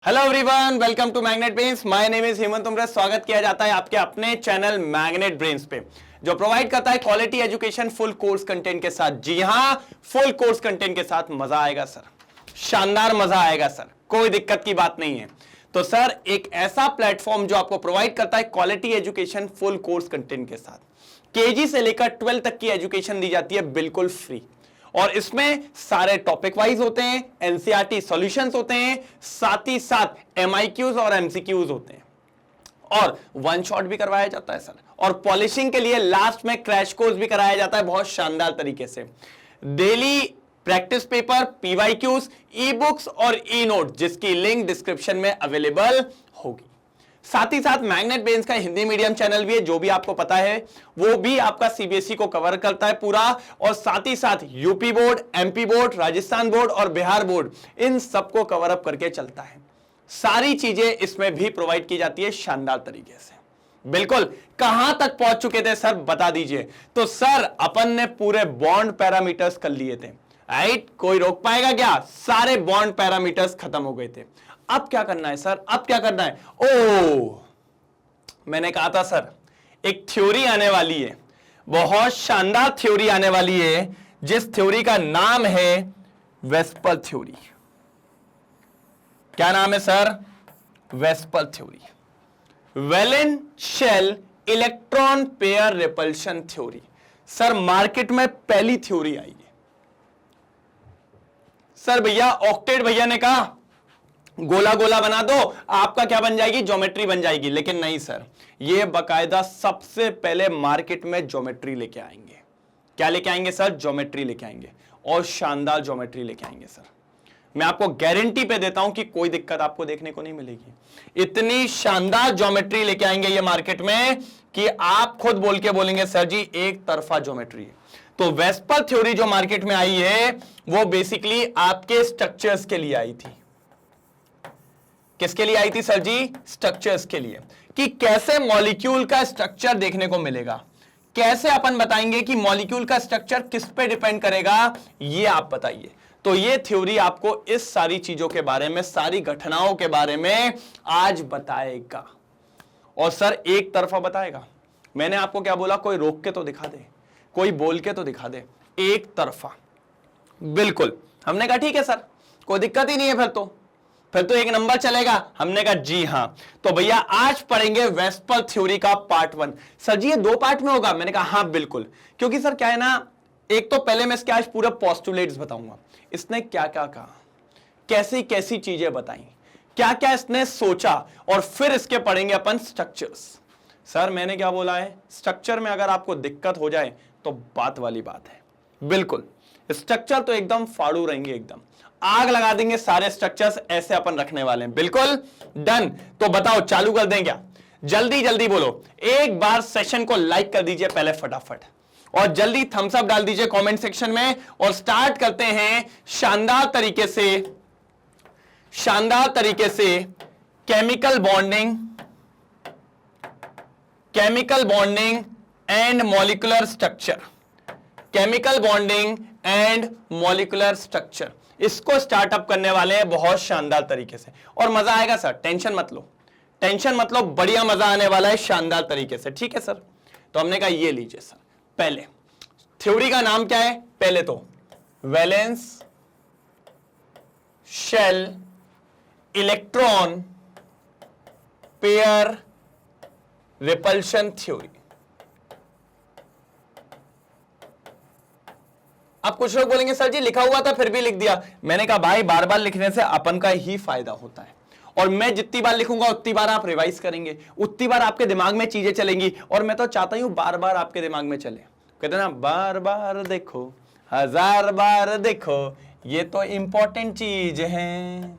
Hello everyone, welcome to magnet brains. My name is Hemant Umre. स्वागत किया जाता है आपके अपने चैनल मैग्नेट ब्रेन्स पे, जो प्रोवाइड करता है quality education full course content के साथ। जी हां, फुल कोर्स कंटेंट के साथ मजा आएगा सर, शानदार मजा आएगा सर, कोई दिक्कत की बात नहीं है। तो सर एक ऐसा प्लेटफॉर्म जो आपको प्रोवाइड करता है quality education full course content के साथ। केजी से लेकर 12 तक की एजुकेशन दी जाती है बिल्कुल फ्री, और इसमें सारे टॉपिक वाइज होते हैं, एनसीईआरटी सॉल्यूशंस होते हैं, साथ ही साथ एमआईक्यूज और एमसीक्यूज होते हैं, और वन शॉट भी करवाया जाता है सर। और पॉलिशिंग के लिए लास्ट में क्रैश कोर्स भी कराया जाता है बहुत शानदार तरीके से। Daily practice paper, PYQs, e books और ई नोट, जिसकी लिंक डिस्क्रिप्शन में अवेलेबल होगी। साथ ही साथ मैग्नेट ब्रेन्स का हिंदी मीडियम चैनल भी है, जो भी आपको पता है, वो भी आपका सीबीएसई को कवर करता है पूरा, और साथ ही साथ UP board, MP board, Rajasthan board और बिहार बोर्ड, इन सबको कवर अप करके चलता है। सारी चीजें इसमें भी प्रोवाइड की जाती है शानदार तरीके से। बिल्कुल, कहां तक पहुंच चुके थे सर, बता दीजिए। तो सर अपन ने पूरे बॉन्ड पैरामीटर्स कर लिए थे, राइट? कोई रोक पाएगा क्या? सारे बॉन्ड पैरामीटर्स खत्म हो गए थे। अब क्या करना है सर? अब क्या करना है? ओ, मैंने कहा था सर, एक थ्योरी आने वाली है, बहुत शानदार थ्योरी आने वाली है, जिस थ्योरी का नाम है वेस्पर्ल थ्योरी। क्या नाम है sir? VSEPR theory, valence shell electron pair repulsion theory. Sir market में पहली थ्योरी आई है सर। भैया ऑक्टेट भैया ने कहा गोला गोला बना दो, आपका क्या बन जाएगी? ज्योमेट्री बन जाएगी। लेकिन नहीं सर, ये बकायदा सबसे पहले मार्केट में ज्योमेट्री लेके आएंगे। क्या लेके आएंगे सर? ज्योमेट्री लेके आएंगे, और शानदार ज्योमेट्री लेके आएंगे सर। मैं आपको गारंटी पे देता हूं कि कोई दिक्कत आपको देखने को नहीं मिलेगी। इतनी शानदार ज्योमेट्री लेके आएंगे ये मार्केट में कि आप खुद बोल के बोलेंगे सर जी एक तरफा ज्योमेट्री है। तो वेस्पर्ल थ्योरी जो मार्केट में आई है, वो बेसिकली आपके स्ट्रक्चर्स के लिए आई थी। किसके लिए आई थी सर जी? स्ट्रक्चर्स के लिए, कि कैसे मॉलिक्यूल का स्ट्रक्चर देखने को मिलेगा, कैसे अपन बताएंगे कि मॉलिक्यूल का स्ट्रक्चर किस पे डिपेंड करेगा, ये आप बताइए। तो ये थ्योरी आपको इस सारी चीजों के बारे में, सारी घटनाओं के बारे में आज बताएगा। और सर एक तरफा बताएगा। मैंने आपको क्या बोला? कोई रोक के तो दिखा दे, कोई बोल के तो दिखा दे। एक तरफा, बिल्कुल। हमने कहा ठीक है सर, कोई दिक्कत ही नहीं है, फिर तो एक नंबर चलेगा। हमने कहा जी हां। तो भैया आज पढ़ेंगे वेस्पर्ल थ्योरी का पार्ट 1। सर जी ये 2 पार्ट में होगा? मैंने कहा हां बिल्कुल, क्योंकि सर क्या है ना, एक तो पहले मैं इसके आज पूरा पोस्टुलेट्स बताऊंगा, इसने क्या क्या कहा, कैसी कैसी चीजें बताई, क्या क्या इसने सोचा, और फिर इसके पढ़ेंगे अपन स्ट्रक्चर्स। सर मैंने क्या बोला है? स्ट्रक्चर में अगर आपको दिक्कत हो जाए तो बात वाली बात है। बिल्कुल, स्ट्रक्चर तो एकदम फाड़ू रहेंगे, एकदम आग लगा देंगे सारे स्ट्रक्चर्स, ऐसे अपन रखने वाले हैं। बिल्कुल डन। तो बताओ चालू कर दें क्या? जल्दी जल्दी बोलो। एक बार सेशन को लाइक कर दीजिए पहले फटाफट, और जल्दी थम्स अप डाल दीजिए कमेंट सेक्शन में, और स्टार्ट करते हैं शानदार तरीके से chemical bonding and molecular structure. Chemical bonding and molecular structure, इसको स्टार्टअप करने वाले हैं बहुत शानदार तरीके से, और मजा आएगा सर। टेंशन मत लो, बढ़िया मजा आने वाला है शानदार तरीके से। ठीक है सर? तो हमने कहा ये लीजिए सर, पहले थ्योरी का नाम क्या है? पहले तो valence shell electron pair repulsion theory. अब कुछ लोग बोलेंगे सर जी लिखा हुआ था फिर भी लिख दिया। मैंने कहा भाई बार बार लिखने से अपन का ही फायदा होता है, और मैं जितनी बार लिखूंगा उतनी बार आप रिवाइज करेंगे, उतनी बार आपके दिमाग में चीजें चलेंगी, और मैं तो चाहता हूं बार बार आपके दिमाग में चले। कहते ना बार बार देखो, 1000 बार देखो, ये तो इंपॉर्टेंट चीज है,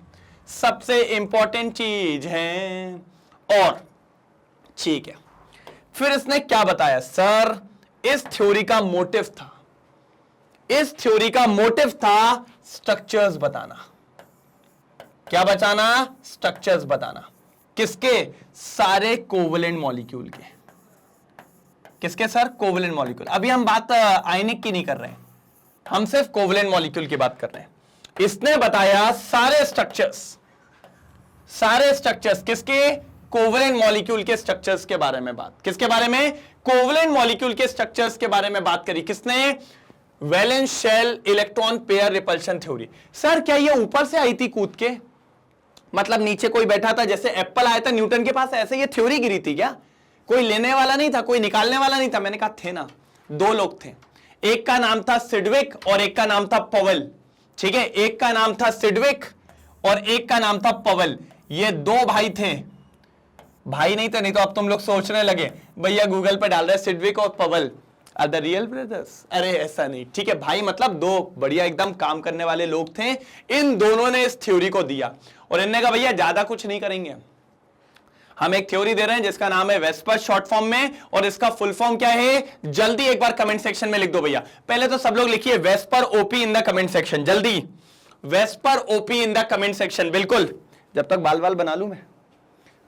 सबसे इंपॉर्टेंट चीज है। और ठीक है, फिर इसने क्या बताया सर? इस थ्योरी का मोटिव था स्ट्रक्चर्स बताना। क्या बताना? स्ट्रक्चर्स बताना। किसके? सारे कोवेलेंट मॉलिक्यूल के। किसके सर? Covalent molecule. अभी हम बात आयनिक की नहीं कर रहे हैं, हम सिर्फ कोवेलेंट मॉलिक्यूल की बात कर रहे हैं। इसने बताया सारे स्ट्रक्चर्स सारे स्ट्रक्चर्स किसके, कोवलेंट मॉलिक्यूल के स्ट्रक्चर्स के बारे में बात, किसके बारे में, कोवलेंट मॉलिक्यूल के स्ट्रक्चर्स के बारे में बात करी किसने, valence shell electron pair repulsion theory. Sir क्या ये ऊपर से आई थी कूद के, मतलब नीचे कोई बैठा था जैसे एप्पल आया था न्यूटन के पास, ऐसे ये थ्योरी गिरी थी क्या, कोई लेने वाला नहीं था, कोई निकालने वाला नहीं था। मैंने कहा थे ना, दो लोग थे, एक का नाम था सिडविक और एक का नाम था पवेल। ठीक है, एक का नाम था सिडविक और एक का नाम था पवेल। ये दो भाई थे, भाई नहीं थे, नहीं तो अब तुम लोग सोचने लगे भैया गूगल पे डाल रहे सिडविक और Powell are the real brothers. अरे ऐसा नहीं, ठीक है भाई, मतलब दो बढ़िया एकदम काम करने वाले लोग थे। इन दोनों ने इस थ्योरी को दिया और इन्होंने कहा भैया ज्यादा कुछ नहीं करेंगे, हम एक थ्योरी दे रहे हैं जिसका नाम है वेस्पर शॉर्ट फॉर्म में, और इसका फुल फॉर्म क्या है, जल्दी एक बार कमेंट सेक्शन में लिख दो भैया। पहले तो सब लोग लिखिए VSEPR OP in the comment section, जल्दी VSEPR OP in the comment section. बिल्कुल, जब तक बाल बाल बना लूं मैं,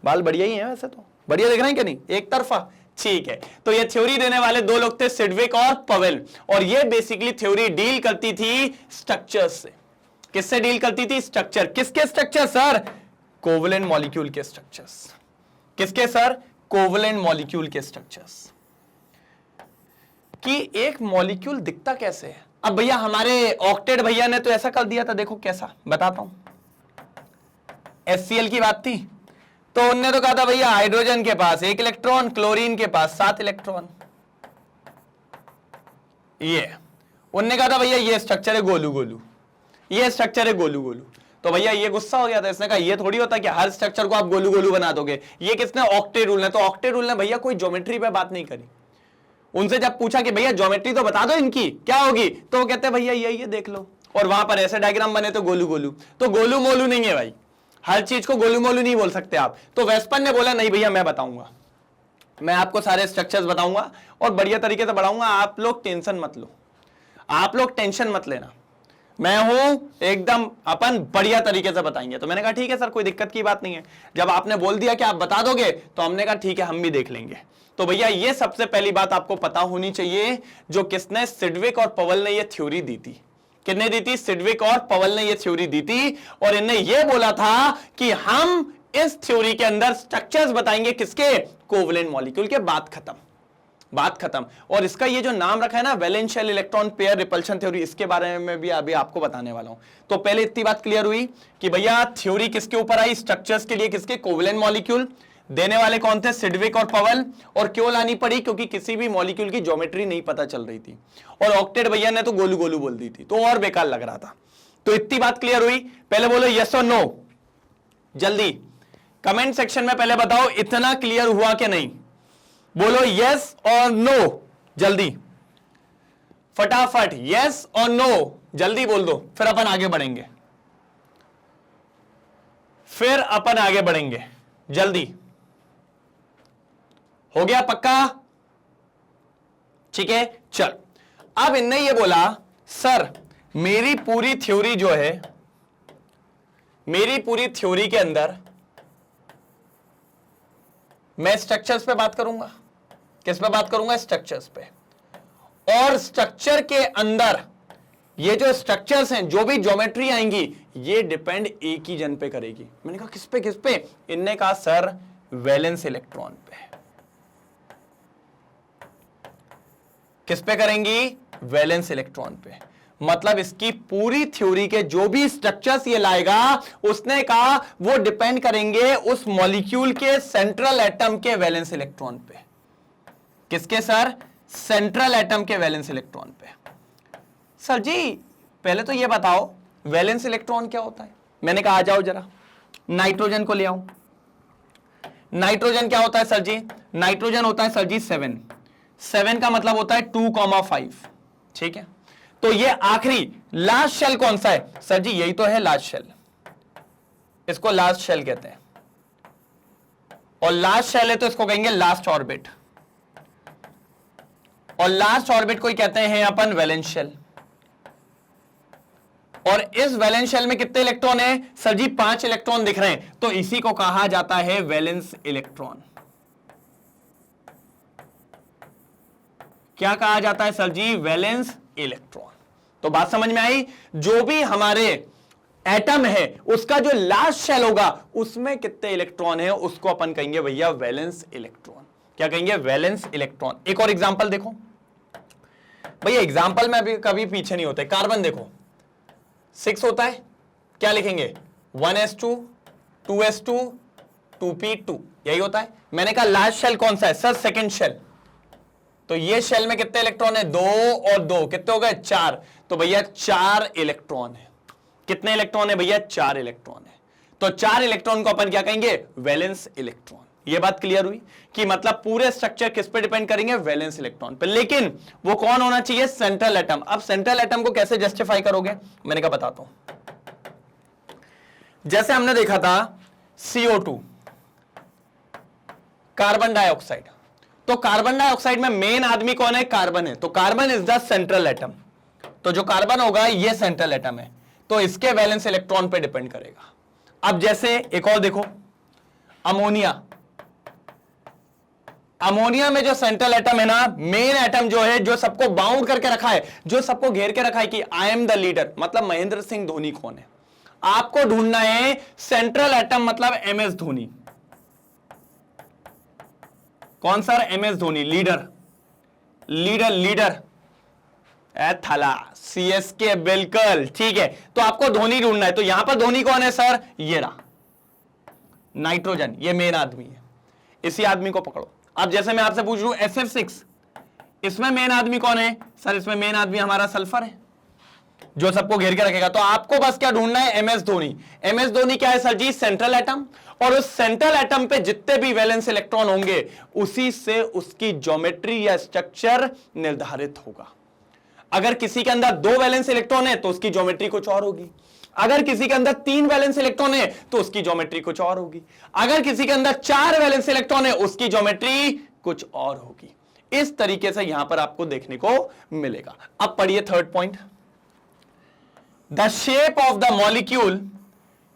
बाल बढ़िया ही है वैसे तो, बढ़िया दिख रहे हैं क्या नहीं, एक तरफा, ठीक है। तो ये थ्योरी देने वाले दो लोग थे सिडविक और पवेल, और ये बेसिकली थ्योरी डील करती थी स्ट्रक्चर्स से। किससे डील करती थी, स्ट्रक्चर। किसके स्ट्रक्चर सर, कोवलेंट मॉलिक्यूल के स्ट्रक्चर्स। किसके सर, कोवलेंट मॉलिक्यूल के स्ट्रक्चर्स। कि एक मॉलिक्यूल दिखता कैसे है। अब भैया हमारे ऑक्टेट भैया ने तो ऐसा कर दिया था, देखो कैसा, बताता हूं। HCl की बात थी तो उनने तो कहा था भैया हाइड्रोजन के पास 1 इलेक्ट्रॉन, क्लोरीन के पास 7 इलेक्ट्रॉन। ये उनने कहा था भैया ये स्ट्रक्चर है गोलू गोलू, ये स्ट्रक्चर है गोलू गोलू। तो भैया ये गुस्सा हो गया था, इसने कहा ये थोड़ी होता कि हर स्ट्रक्चर को आप गोलू गोलू बना दोगे। ये किसने, ऑक्टेट रूल ने। तो ऑक्टेट रूल ने भैया कोई ज्योमेट्री पे बात नहीं करी। उनसे जब पूछा कि भैया ज्योमेट्री तो बता दो इनकी क्या होगी, तो वो कहते भैया ये देख लो, और वहां पर ऐसे डायग्राम बने तो गोलू गोलू। तो गोलू मोलू नहीं है भाई, हर चीज को गोलू मोलू नहीं बोल सकते आप। तो वेस्पर ने बोला नहीं भैया मैं बताऊंगा, मैं आपको सारे स्ट्रक्चर्स बताऊंगा और बढ़िया तरीके से बढ़ाऊंगा, आप लोग टेंशन मत लो, आप लोग टेंशन मत लेना, मैं हूं एकदम, अपन बढ़िया तरीके से बताएंगे। तो मैंने कहा ठीक है सर, कोई दिक्कत की बात नहीं है। जब आपने बोल दिया कि आप बता दोगे तो हमने कहा ठीक है, हम भी देख लेंगे। तो भैया ये सबसे पहली बात आपको पता होनी चाहिए, जो किसने, सिडविक और पवेल ने ये थ्योरी दी थी। किसने दी थी, सिडविक और पवेल ने ये थ्योरी दी थी, और इन्हें ये बोला था कि हम इस थ्योरी के अंदर स्ट्रक्चर्स बताएंगे किसके, कोवलेंट मॉलिक्यूल के। बात खत्म, बात खत्म। और इसका ये जो नाम रखा है ना, valence shell electron pair repulsion theory, इसके बारे में भी अभी आपको बताने वाला हूं। तो पहले इतनी बात क्लियर हुई कि भैया थ्योरी किसके ऊपर आई, स्ट्रक्चर्स के लिए किसके, कोवलेंट मॉलिक्यूल। देने वाले कौन थे, सिडविक और पवेल। और क्यों लानी पड़ी, क्योंकि किसी भी मॉलिक्यूल की ज्योमेट्री नहीं पता चल रही थी, और ऑक्टेट भैया ने तो गोलू गोलू बोल दी थी, तो और बेकार लग रहा था। तो इतनी बात क्लियर हुई। पहले बोलो यस और नो, जल्दी कमेंट सेक्शन में पहले बताओ इतना क्लियर हुआ कि नहीं। बोलो यस और नो, जल्दी फटाफट, यस और नो जल्दी बोल दो, फिर अपन आगे बढ़ेंगे, फिर अपन आगे बढ़ेंगे। जल्दी हो गया पक्का, ठीक है। चल, अब इनने ये बोला सर मेरी पूरी थ्योरी जो है, मेरी पूरी थ्योरी के अंदर मैं स्ट्रक्चर्स पे बात करूंगा। किस पे बात करूंगा, स्ट्रक्चर्स पे। और स्ट्रक्चर के अंदर ये जो स्ट्रक्चर्स हैं, जो भी ज्योमेट्री आएंगी, ये डिपेंड एक ही जन पे करेगी। मैंने कहा किस पे, किस पे। इनने कहा सर वैलेंस इलेक्ट्रॉन पे। किस पे करेंगी, वैलेंस इलेक्ट्रॉन पे। मतलब इसकी पूरी थ्योरी के जो भी स्ट्रक्चर्स ये लाएगा, उसने कहा वो डिपेंड करेंगे उस मॉलिक्यूल के सेंट्रल एटम के वैलेंस इलेक्ट्रॉन पे। किसके सर, सेंट्रल एटम के वैलेंस इलेक्ट्रॉन पे। सर जी पहले तो ये बताओ वैलेंस इलेक्ट्रॉन क्या होता है। मैंने कहा आ जाओ जरा, नाइट्रोजन को ले आओ। नाइट्रोजन क्या होता है सर जी, नाइट्रोजन होता है सर जी 7 का मतलब होता है 2,5, ठीक है। तो ये आखिरी लास्ट शेल कौन सा है सर जी, यही तो है लास्ट शेल, इसको लास्ट शेल कहते हैं। और लास्ट शेल है तो इसको कहेंगे लास्ट ऑर्बिट, और लास्ट ऑर्बिट को ही कहते हैं अपन वैलेंस शेल। और इस वैलेंस शेल में कितने इलेक्ट्रॉन है सर जी, 5 इलेक्ट्रॉन दिख रहे हैं, तो इसी को कहा जाता है वैलेंस इलेक्ट्रॉन। क्या कहा जाता है सर जी, वैलेंस इलेक्ट्रॉन। तो बात समझ में आई। जो भी हमारे एटम है उसका जो लास्ट शेल होगा उसमें कितने इलेक्ट्रॉन है, उसको अपन कहेंगे भैया वैलेंस इलेक्ट्रॉन। क्या कहेंगे? Valence electron. एक और एग्जांपल देखो भैया, एग्जांपल में अभी कभी पीछे नहीं होते। कार्बन देखो 6 होता है, क्या लिखेंगे? 1s2 2s2 2p2, यही होता है। मैंने कहा लास्ट शेल कौन सा है सर? Second shell. तो ये शेल में कितने इलेक्ट्रॉन है? 2 और 2 कितने हो गए? 4। तो भैया 4 इलेक्ट्रॉन है। कितने इलेक्ट्रॉन है भैया? 4 इलेक्ट्रॉन है। तो 4 इलेक्ट्रॉन को अपन क्या कहेंगे? Valence electron. ये बात क्लियर हुई कि मतलब पूरे स्ट्रक्चर किस पे डिपेंड करेंगे? वैलेंस इलेक्ट्रॉन पे। लेकिन वो कौन होना चाहिए? Central atom. अब सेंट्रल एटम को कैसे जस्टिफाई करोगे? मैंने कहा बताता हूं। जैसे हमने देखा था CO2, कार्बन डाइऑक्साइड। तो कार्बन डाइऑक्साइड में मेन आदमी कौन है? कार्बन है। तो carbon is the central atom. तो जो कार्बन होगा ये सेंट्रल एटम है, तो इसके वैलेंस इलेक्ट्रॉन पे डिपेंड करेगा। अब जैसे एक और देखो, अमोनिया। अमोनिया में जो सेंट्रल एटम है ना, मेन एटम जो है, जो सबको बाउंड करके रखा है, जो सबको घेर के रखा है कि आई एम द लीडर, मतलब महेंद्र सिंह धोनी कौन है? आपको ढूंढना है सेंट्रल एटम मतलब MS धोनी। कौन sir? MS Dhoni. Leader leader leader थला CSK, बिल्कुल ठीक है। तो आपको धोनी ढूंढना है। तो यहां पर धोनी कौन है सर? ये रहा नाइट्रोजन, ये मेन आदमी है। इसी आदमी को पकड़ो। अब जैसे मैं आपसे पूछ लूं SF6, इसमें मेन आदमी कौन है सर? इसमें मेन आदमी हमारा सल्फर है, जो सबको घेर के रखेगा। तो आपको बस क्या ढूंढना है? MS धोनी। MS धोनी क्या है सर जी? Central atom. और उस सेंट्रल एटम पे जितने भी वैलेंस इलेक्ट्रॉन होंगे उसी से उसकी ज्योमेट्री या स्ट्रक्चर निर्धारित होगा। अगर किसी के अंदर 2 वैलेंस इलेक्ट्रॉन है तो उसकी ज्योमेट्री कुछ और होगी। अगर किसी के अंदर 3 वैलेंस इलेक्ट्रॉन है तो उसकी ज्योमेट्री कुछ और होगी। अगर किसी के अंदर 4 वैलेंस इलेक्ट्रॉन है उसकी ज्योमेट्री कुछ और होगी। इस तरीके से यहां पर आपको देखने को मिलेगा। अब पढ़िए third point. The shape of the molecule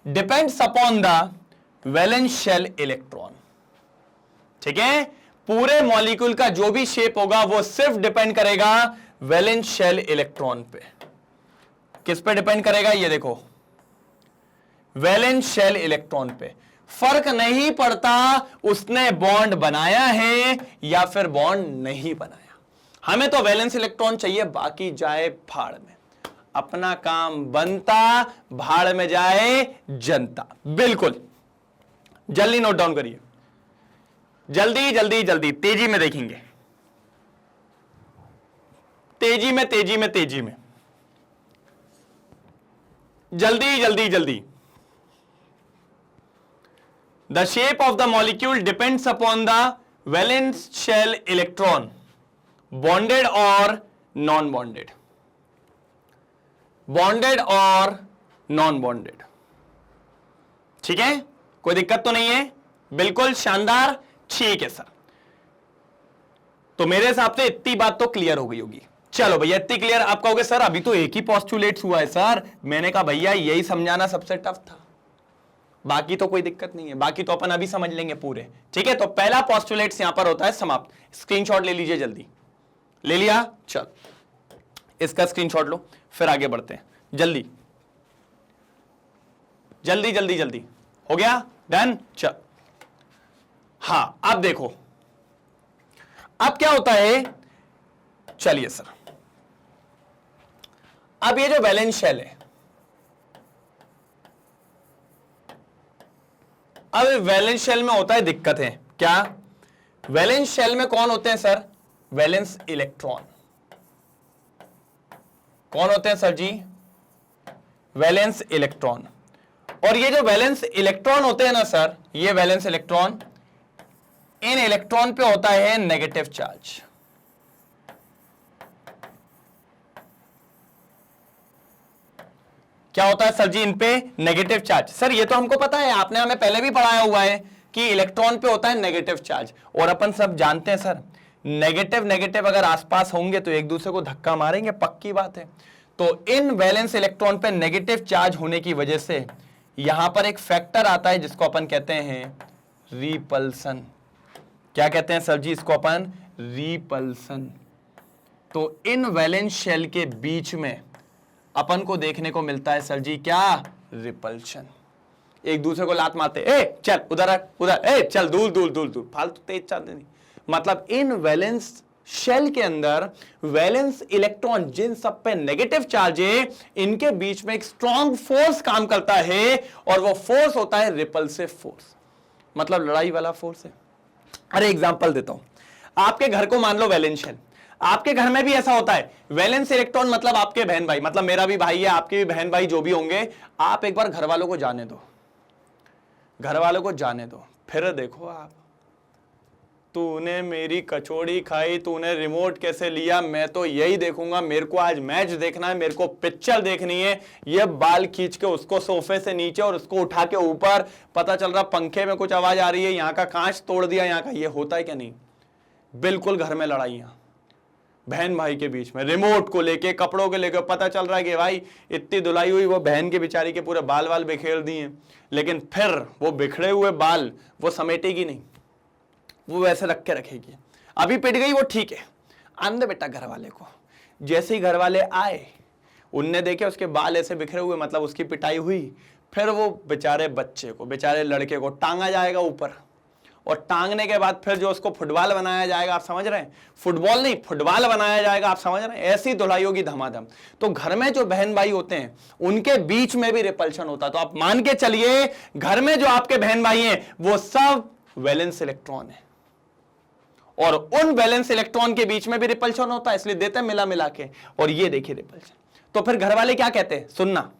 depends upon the valence shell electron. ठीक है, पूरे मॉलिक्यूल का जो भी शेप होगा वो सिर्फ डिपेंड करेगा वैलेंस शेल इलेक्ट्रॉन पे। किस पे डिपेंड करेगा? ये देखो, वैलेंस शेल इलेक्ट्रॉन पे। फर्क नहीं पड़ता उसने बॉन्ड बनाया है या फिर बॉन्ड नहीं बनाया, हमें तो वैलेंस इलेक्ट्रॉन चाहिए, बाकी जाए भाड़ में। अपना काम बनता, भाड़ में जाए जनता। बिल्कुल, जल्दी नोट डाउन करिए, जल्दी जल्दी जल्दी, तेजी में देखेंगे, तेजी में तेजी में तेजी में, जल्दी जल्दी जल्दी। The shape of the molecule depends upon the valence shell electron, bonded or non-bonded, bonded or non-bonded। ठीक है, कोई दिक्कत तो नहीं है? बिल्कुल शानदार, ठीक है सर। तो मेरे हिसाब से इतनी बात तो क्लियर हो गई होगी। चलो भैया, इतनी क्लियर। आप कहोगे सर अभी तो एक ही पोस्टुलेट्स हुआ है सर। मैंने कहा भैया यही समझाना सबसे टफ था, बाकी तो कोई दिक्कत नहीं है, बाकी तो अपन अभी समझ लेंगे पूरे। ठीक है, तो पहला पोस्टुलेट्स यहां पर होता है समाप्त। स्क्रीनशॉट ले लीजिए, जल्दी ले लिया? चल इसका स्क्रीनशॉट लो, फिर आगे बढ़ते हैं। जल्दी जल्दी जल्दी जल्दी, हो गया? डन? चल, हां अब देखो अब क्या होता है। चलिए सर, अब ये जो वैलेंस शेल है, अब वैलेंस शेल में होता है दिक्कत है क्या? वैलेंस शेल में कौन होते हैं सर? Valence electron. कौन होते हैं सर जी? Valence electron. और ये जो वैलेंस इलेक्ट्रॉन होते हैं ना सर, ये वैलेंस इलेक्ट्रॉन, इन इलेक्ट्रॉन पे होता है नेगेटिव चार्ज। क्या होता है सर जी इन पे? Negative charge. सर ये तो हमको पता है, आपने हमें पहले भी पढ़ाया हुआ है कि इलेक्ट्रॉन पे होता है नेगेटिव चार्ज। और अपन सब जानते हैं सर, नेगेटिव नेगेटिव अगर आसपास होंगे तो एक दूसरे को धक्का मारेंगे, पक्की बात है। तो इन वैलेंस इलेक्ट्रॉन पे नेगेटिव चार्ज होने की वजह से यहां पर एक फैक्टर आता है जिसको अपन कहते हैं रिपल्सन। क्या कहते हैं सर जी इसको अपन? रिपल्सन। तो इन वैलेंस शेल के बीच में अपन को देखने को मिलता है सर जी क्या? रिपल्शन। एक दूसरे को लात मारते, ए चल उधर उधर, ए चल दूर दूर दूर दूर, फालतू तेज चलते नहीं। मतलब इन वैलेंस शेल के अंदर वैलेंस इलेक्ट्रॉन जिन सब पे नेगेटिव चार्ज है, इनके बीच में एक स्ट्रॉन्ग फोर्स काम करता है और वो फोर्स होता है रिपल्सिव फोर्स, मतलब लड़ाई वाला फोर्स है। अरे एग्जांपल देता हूं, आपके घर को मान लो वैलेंस शेल, आपके घर में भी ऐसा होता है। वैलेंस इलेक्ट्रॉन मतलब आपके बहन भाई, मतलब मेरा भी भाई है, आपके भी बहन भाई जो भी होंगे, आप एक बार घर वालों को जाने दो, घर वालों को जाने दो, फिर देखो आप, तूने मेरी कचौड़ी खाई, तूने रिमोट कैसे लिया, मैं तो यही देखूंगा, मेरे को आज मैच देखना है, मेरे को पिक्चर देखनी है, ये बाल खींच के उसको सोफे से नीचे और उसको उठा के ऊपर, पता चल रहा पंखे में कुछ आवाज आ रही है, यहाँ का कांच तोड़ दिया यहाँ का। ये होता है क्या नहीं? बिल्कुल घर में लड़ाइयां बहन भाई के बीच में, रिमोट को लेके, कपड़ों को लेके, पता चल रहा है कि भाई इतनी धुलाई हुई, वो बहन के बेचारी के पूरे बाल वाल बिखेर दिए, लेकिन फिर वो बिखरे हुए बाल वो समेटेगी नहीं, वो वैसे रख के रखेगी। अभी पिट गई वो ठीक है, आंदे बेटा घर वाले को। जैसे ही घर वाले आए, उनने देखे उसके बाल ऐसे बिखरे हुए, मतलब उसकी पिटाई हुई, फिर वो बेचारे बच्चे को, बेचारे लड़के को टांगा जाएगा ऊपर, और टांगने के बाद फिर जो उसको फुटबॉल बनाया जाएगा, आप समझ रहे हैं, फुटबॉल नहीं फुटबॉल बनाया जाएगा, आप समझ रहे हैं, ऐसी धुलाई होगी धमाधम। तो घर में जो बहन भाई होते हैं उनके बीच में भी रिपल्शन होता है। तो आप मान के चलिए घर में जो आपके बहन भाई हैं वो सब वैलेंस इलेक्ट्रॉन है, और उन वैलेंस इलेक्ट्रॉन के बीच में भी रिपल्शन होता है, इसलिए देते हैं मिला मिला के। और ये देखिए रिपल्शन। तो फिर घर वाले क्या कहते हैं, सुनना,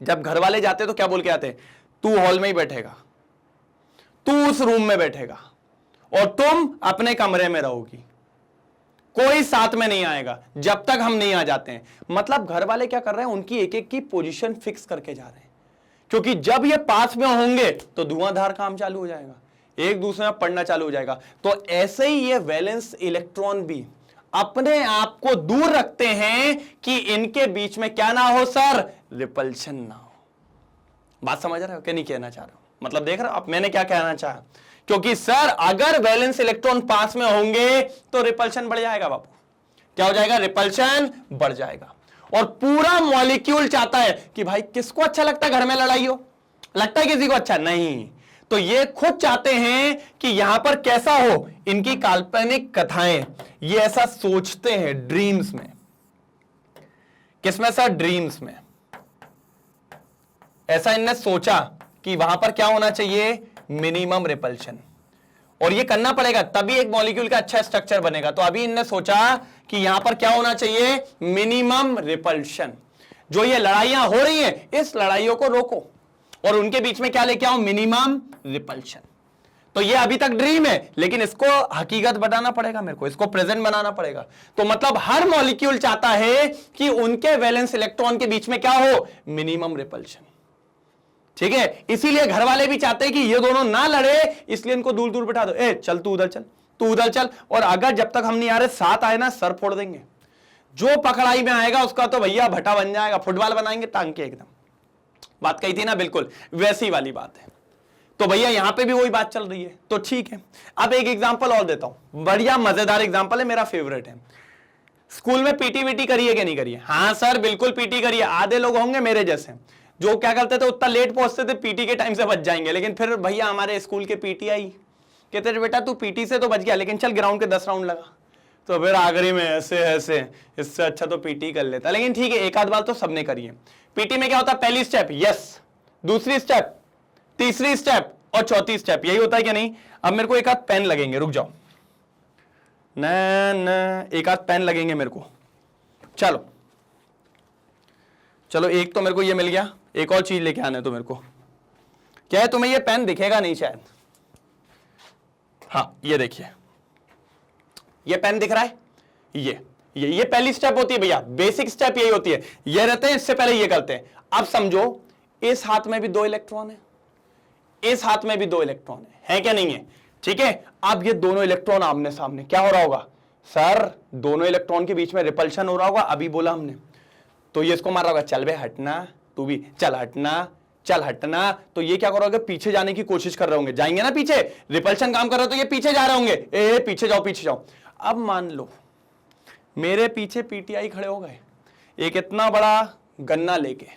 जब घर वाले जाते तो क्या बोल के आते हैं, तू हॉल में ही बैठेगा, तू उस रूम में बैठेगा, और तुम अपने कमरे में रहोगी, कोई साथ में नहीं आएगा जब तक हम नहीं आ जाते हैं। मतलब घर वाले क्या कर रहे हैं, उनकी एक एक की पोजीशन फिक्स करके जा रहे हैं, क्योंकि जब ये पास में होंगे तो धुआंधार काम चालू हो जाएगा, एक दूसरे में पढ़ना चालू हो जाएगा। तो ऐसे ही ये वैलेंस इलेक्ट्रॉन भी अपने आप को दूर रखते हैं कि इनके बीच में क्या ना हो सर, रिपल्शन ना हो। बात समझ रहे हो कि नहीं कहना चाह रहे हो? मतलब देख रहे हो आप मैंने क्या कहना चाहा, क्योंकि सर अगर वैलेंस इलेक्ट्रॉन पास में होंगे तो रिपल्शन बढ़ जाएगा बापू। क्या हो जाएगा? रिपल्शन बढ़ जाएगा। और पूरा मॉलिक्यूल चाहता है कि भाई किसको अच्छा लगता है घर में लड़ाई हो? लगता है किसी को अच्छा? नहीं। तो ये खुद चाहते हैं कि यहां पर कैसा हो, इनकी काल्पनिक कथाएं, ये ऐसा सोचते हैं ड्रीम्स में। किसमें सर? ड्रीम्स में। ऐसा इनने सोचा कि वहां पर क्या होना चाहिए, मिनिमम रिपल्शन, और ये करना पड़ेगा तभी एक मॉलिक्यूल का अच्छा स्ट्रक्चर बनेगा। तो अभी इनने सोचा कि यहां पर क्या होना चाहिए, मिनिमम रिपल्शन। जो ये लड़ाइयां हो रही हैं, इस लड़ाइयों को रोको और उनके बीच में क्या लेके आओ, मिनिमम रिपल्शन। तो ये अभी तक ड्रीम है, लेकिन इसको हकीकत बनाना पड़ेगा मेरे को, इसको प्रेजेंट बनाना पड़ेगा। तो मतलब हर मॉलिक्यूल चाहता है कि उनके वैलेंस इलेक्ट्रॉन के बीच में क्या हो, मिनिमम रिपल्शन। ठीक है, इसीलिए घर वाले भी चाहते हैं कि ये दोनों ना लड़े, इसलिए इनको दूर दूर बिठा दो। ए चल तू उधर चल, तू उधर चल, और अगर जब तक हम नहीं आ रहे साथ आए ना, सर फोड़ देंगे। जो पकड़ाई में आएगा उसका तो भैया भट्टा बन जाएगा, फुटबॉल बनाएंगे टांग के एकदम। बात कही थी ना, बिल्कुल वैसी वाली बात है। तो भैया यहां पे भी वही बात चल रही है। तो ठीक है, अब एक एग्जांपल और देता हूं, बढ़िया मजेदार एग्जांपल है, मेरा फेवरेट है। स्कूल में पीटी वीटी करिए कि नहीं करिए? हाँ सर बिल्कुल पीटी करिए। आधे लोग होंगे मेरे जैसे जो क्या करते थे, उतना लेट पहुंचते थे, पीटी के टाइम से बच जाएंगे, लेकिन फिर भैया हमारे स्कूल के पीटी आई, कहते थे बेटा तू पीटी से तो बच गया, लेकिन चल ग्राउंड के 10 राउंड लगा। तो फिर आखिरी में ऐसे ऐसे, इससे अच्छा तो पीटी कर लेता। लेकिन ठीक है, एक आध बार तो सबने करी है। पीटी में क्या होता है, पहली स्टेप यस, दूसरी स्टेप, तीसरी स्टेप और चौथी स्टेप, यही होता है क्या नहीं? अब मेरे को एक आध पेन लगेंगे, रुक जाओ न, एक आध पेन लगेंगे मेरे को। चलो चलो, एक तो मेरे को ये मिल गया, एक और चीज लेके आना है तो मेरे को क्या है, तुम्हें ये पेन दिखेगा नहीं शायद, हाँ ये देखिए, ये पेन दिख रहा है, ये पहली स्टेप होती है भैया, बेसिक स्टेप यही होती है। ये रहते हैं, इससे पहले ये करते हैं। अब समझो इस हाथ में भी 2 इलेक्ट्रॉन है, इस हाथ में भी 2 इलेक्ट्रॉन है क्या नहीं है? ठीक है, अब ये दोनों इलेक्ट्रॉन आमने सामने, क्या हो रहा होगा सर, दोनों इलेक्ट्रॉन के बीच में रिपल्शन हो रहा होगा, अभी बोला हमने। तो ये इसको मार रहा होगा, चल बे हटना, तू भी चल हटना, चल हटना। तो ये क्या करोगे, पीछे जाने की कोशिश कर रहे होंगे, जाएंगे ना पीछे, रिपल्शन काम कर रहा हो तो ये पीछे जा रहे होंगे, ए पीछे जाओ पीछे जाओ। अब मान लो मेरे पीछे पीटीआई खड़े हो गए, एक इतना बड़ा गन्ना लेके,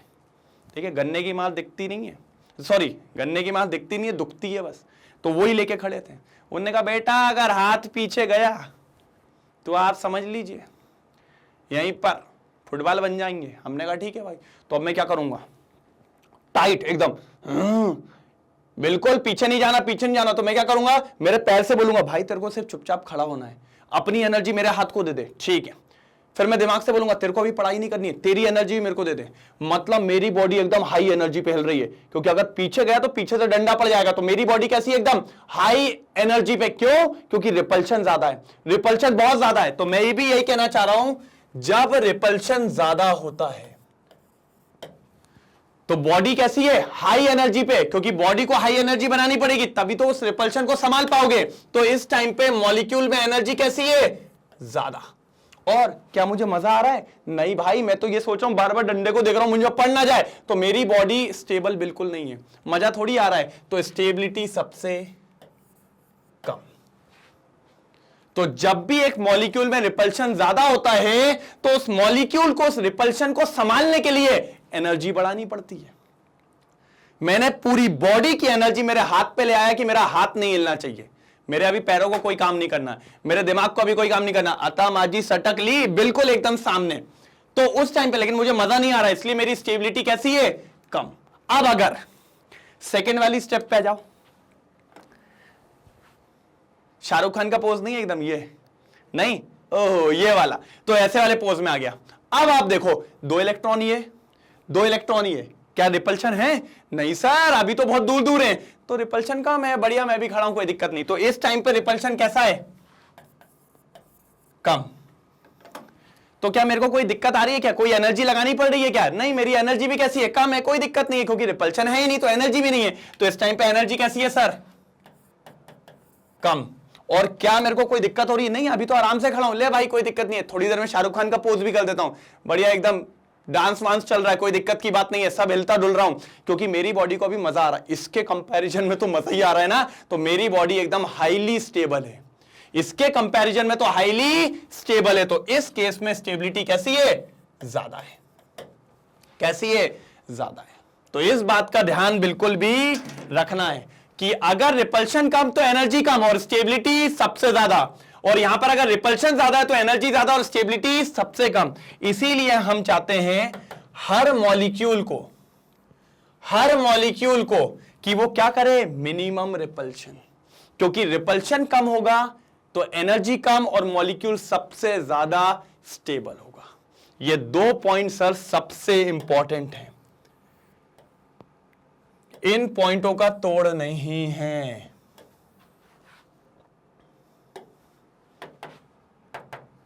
ठीक है, गन्ने की माल दिखती नहीं है, सॉरी गन्ने की माल दिखती नहीं है, दुखती है बस। तो वही लेके खड़े थे। उन्होंने कहा बेटा अगर हाथ पीछे गया तो आप समझ लीजिए यहीं पर फुटबॉल बन जाएंगे। हमने कहा ठीक है भाई। तो अब मैं क्या करूंगा, टाइट एकदम, बिल्कुल पीछे नहीं जाना, पीछे नहीं जाना। तो मैं क्या करूंगा, मेरे पैर से बोलूंगा भाई तेरे को सिर्फ चुपचाप खड़ा होना है, अपनी एनर्जी मेरे हाथ को दे दे, ठीक है। फिर मैं दिमाग से बोलूंगा तेरे को अभी पढ़ाई नहीं करनी है, तेरी एनर्जी मेरे को दे दे। मतलब मेरी बॉडी एकदम हाई एनर्जी पे हिल रही है, क्योंकि अगर पीछे गया तो पीछे से डंडा पड़ जाएगा। तो मेरी बॉडी कैसी है, एकदम हाई एनर्जी पे। क्यों? क्योंकि रिपल्शन ज्यादा है, रिपल्शन बहुत ज्यादा है। तो मैं भी यही कहना चाह रहा हूं, जब रिपल्शन ज्यादा होता है तो बॉडी कैसी है, हाई एनर्जी पे, क्योंकि बॉडी को हाई एनर्जी बनानी पड़ेगी तभी तो उस रिपल्शन को संभाल पाओगे। तो इस टाइम पे मॉलिक्यूल में एनर्जी कैसी है, ज्यादा। और क्या मुझे मजा आ रहा है? नहीं भाई, मैं तो ये सोच रहा हूं बार बार डंडे को देख रहा हूं, मुझे पड़ ना जाए। तो मेरी बॉडी स्टेबल बिल्कुल नहीं है, मजा थोड़ी आ रहा है। तो स्टेबिलिटी सबसे कम। तो जब भी एक मॉलिक्यूल में रिपल्शन ज्यादा होता है तो उस मॉलिक्यूल को, उस रिपल्शन को संभालने के लिए एनर्जी बढ़ानी पड़ती है। मैंने पूरी बॉडी की एनर्जी मेरे हाथ पे ले आया कि मेरा हाथ नहीं हिलना चाहिए, मेरे अभी पैरों को कोई काम नहीं करना, मेरे दिमाग को अभी कोई काम नहीं करना, अतः माजी सटक ली बिल्कुल एकदम सामने। तो उस टाइम पे लेकिन मुझे मजा नहीं आ रहा है, इसलिए मेरी स्टेबिलिटी कैसी है, कम। अब अगर सेकेंड वाली स्टेप पे जाओ, शाहरुख खान का पोज नहीं है एकदम ये, नहीं, ओहो ये वाला, तो ऐसे वाले पोज में आ गया। अब आप देखो, दो इलेक्ट्रॉन ये, दो इलेक्ट्रॉन ये, क्या रिपल्शन है? नहीं सर, अभी तो बहुत दूर दूर है। तो रिपल्शन कम है, बढ़िया, मैं भी खड़ा हूं, कोई दिक्कत नहीं। तो इस टाइम पे रिपल्शन कैसा है, कम। तो क्या मेरे को कोई दिक्कत आ रही है क्या, कोई एनर्जी लगानी पड़ रही है क्या? नहीं, मेरी एनर्जी भी कैसी है, कम है, कोई दिक्कत नहीं है, क्योंकि रिपल्शन है ही नहीं तो एनर्जी भी नहीं है। तो इस टाइम पे एनर्जी कैसी है सर, कम। और क्या मेरे को कोई दिक्कत हो रही है? नहीं, अभी तो आराम से खड़ा हूं, ले भाई कोई दिक्कत नहीं है, थोड़ी देर में शाहरुख खान का पोज भी कर देता हूं, बढ़िया एकदम डांस वांस चल रहा है, कोई दिक्कत की बात नहीं है, सब हिलता डुल रहा हूं, क्योंकि मेरी बॉडी को अभी मजा आ रहा है। इसके कंपैरिजन में तो मजा ही आ रहा है ना, तो मेरी बॉडी एकदम हाईली स्टेबल है, इसके कंपैरिजन में तो हाईली स्टेबल है। तो इस केस में स्टेबिलिटी कैसी है, ज्यादा है। कैसी है, ज्यादा है। तो इस बात का ध्यान बिल्कुल भी रखना है कि अगर रिपल्शन कम तो एनर्जी कम और स्टेबिलिटी सबसे ज्यादा, और यहां पर अगर रिपल्शन ज्यादा है तो एनर्जी ज्यादा और स्टेबिलिटी सबसे कम। इसीलिए हम चाहते हैं हर मॉलिक्यूल को कि वो क्या करे, मिनिमम रिपल्शन, क्योंकि रिपल्शन कम होगा तो एनर्जी कम और मॉलिक्यूल सबसे ज्यादा स्टेबल होगा। ये दो पॉइंट सर सबसे इंपॉर्टेंट हैं, इन पॉइंटों का तोड़ नहीं है।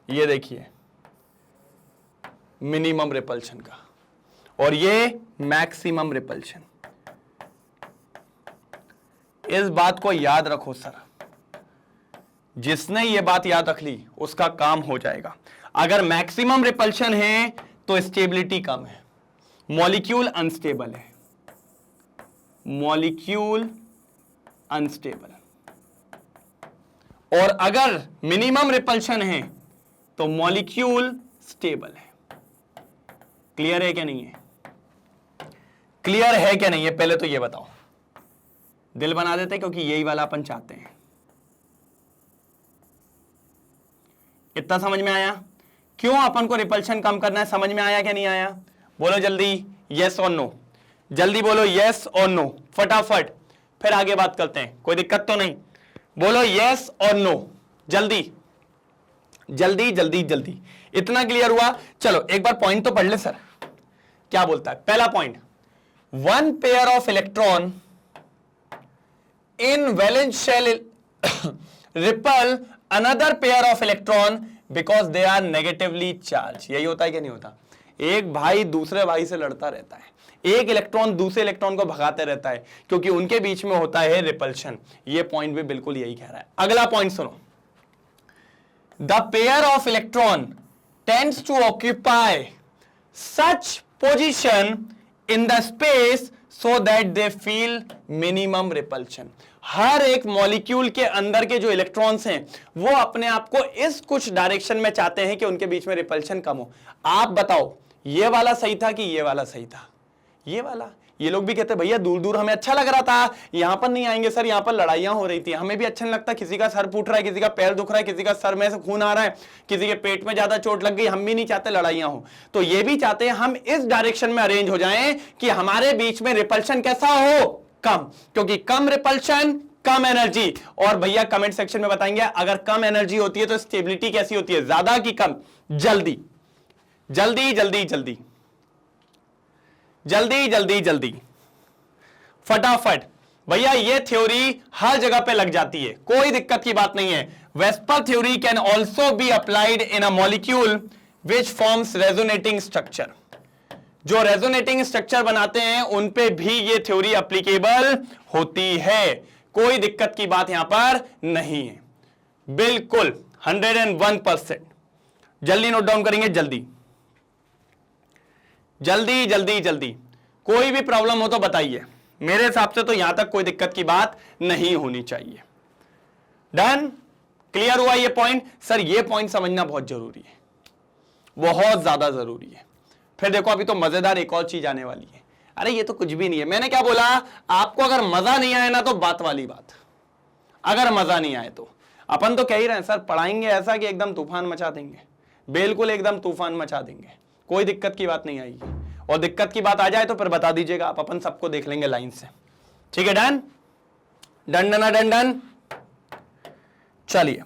ये देखिए मिनिमम रिपल्शन का और ये मैक्सिमम रिपल्शन, इस बात को याद रखो सर, जिसने ये बात याद रख ली उसका काम हो जाएगा। अगर मैक्सिमम रिपल्शन है तो स्टेबिलिटी कम है, मॉलिक्यूल अनस्टेबल है, मॉलिक्यूल अनस्टेबल। और अगर मिनिमम रिपल्शन है तो मॉलिक्यूल स्टेबल है। क्लियर है क्या नहीं है, क्लियर है क्या नहीं है, पहले तो ये बताओ। दिल बना देते क्योंकि यही वाला अपन चाहते हैं। इतना समझ में आया क्यों अपन को रिपल्शन कम करना है? समझ में आया क्या नहीं आया? बोलो जल्दी यस और नो, जल्दी बोलो यस और नो फटाफट, फिर आगे बात करते हैं। कोई दिक्कत तो नहीं? बोलो यस और नो, जल्दी जल्दी जल्दी जल्दी। इतना क्लियर हुआ? चलो एक बार पॉइंट तो पढ़ ले सर, क्या बोलता है। पहला point, one pair of electron in valence shell repel another pair of electron because they are negatively charge. यही होता है कि नहीं होता? एक भाई दूसरे भाई से लड़ता रहता है, एक इलेक्ट्रॉन दूसरे इलेक्ट्रॉन को भगाते रहता है क्योंकि उनके बीच में होता है रिपल्शन। ये पॉइंट भी बिल्कुल यही कह रहा है। अगला पॉइंट सुनो, the pair of electron tends to occupy such position in the space so that they feel minimum repulsion. हर एक मॉलिक्यूल के अंदर के जो इलेक्ट्रॉन्स हैं वो अपने आप को इस कुछ डायरेक्शन में चाहते हैं कि उनके बीच में रिपल्शन कम हो। आप बताओ ये वाला सही था कि ये वाला सही था? ये वाला। ये लोग भी कहते हैं भैया दूर दूर हमें अच्छा लग रहा था, यहां पर नहीं आएंगे सर, यहां पर लड़ाइयां हो रही थी, हमें भी अच्छा नहीं लगता, किसी का सर फूट रहा है, किसी का पैर दुख रहा है, किसी का सर में से खून आ रहा है, किसी के पेट में ज्यादा चोट लग गई, हम भी नहीं चाहते लड़ाइयां हो। तो ये भी चाहते हैं हम इस डायरेक्शन में अरेंज हो जाएं कि हमारे बीच में रिपल्शन कैसा हो, कम, क्योंकि कम रिपल्शन कम एनर्जी। और भैया कमेंट सेक्शन में बताएंगे अगर कम एनर्जी होती है तो स्टेबिलिटी कैसी होती है, ज्यादा कि कम? जल्दी जल्दी जल्दी जल्दी जल्दी जल्दी जल्दी फटाफट। भैया ये थ्योरी हर जगह पे लग जाती है, कोई दिक्कत की बात नहीं है। VSEPR theory can also be applied in a molecule which forms resonating structure. जो रेजोनेटिंग स्ट्रक्चर बनाते हैं उन पे भी ये थ्योरी एप्लीकेबल होती है, कोई दिक्कत की बात यहां पर नहीं है, बिल्कुल 101%। जल्दी नोट डाउन करेंगे, जल्दी जल्दी जल्दी जल्दी। कोई भी प्रॉब्लम हो तो बताइए, मेरे हिसाब से तो यहां तक कोई दिक्कत की बात नहीं होनी चाहिए। डन, क्लियर हुआ ये पॉइंट? सर ये पॉइंट समझना बहुत जरूरी है, बहुत ज्यादा जरूरी है। फिर देखो अभी तो मजेदार एक और चीज आने वाली है। अरे ये तो कुछ भी नहीं है, मैंने क्या बोला आपको, अगर मजा नहीं आए ना तो बात वाली बात, अगर मजा नहीं आए तो अपन तो कह ही रहे हैं सर पढ़ाएंगे ऐसा कि एकदम तूफान मचा देंगे, बिल्कुल एकदम तूफान मचा देंगे, कोई दिक्कत की बात नहीं आएगी। और दिक्कत की बात आ जाए तो फिर बता दीजिएगा आप, अपन सबको देख लेंगे लाइन से, ठीक है? Done done done done done. चलिए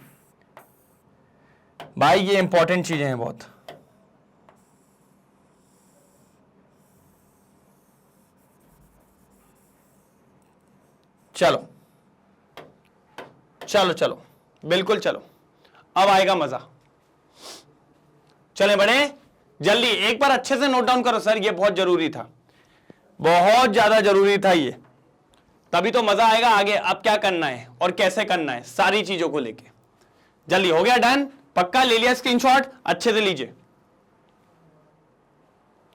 भाई ये इंपॉर्टेंट चीजें हैं बहुत। चलो चलो चलो बिल्कुल चलो, अब आएगा मजा। चले बड़े जल्दी एक बार अच्छे से नोट डाउन करो सर, ये बहुत जरूरी था, बहुत ज्यादा जरूरी था ये, तभी तो मजा आएगा आगे। अब क्या करना है और कैसे करना है, सारी चीजों को लेके। जल्दी हो गया? डन, पक्का ले लिया स्क्रीनशॉट? अच्छे से लीजिए,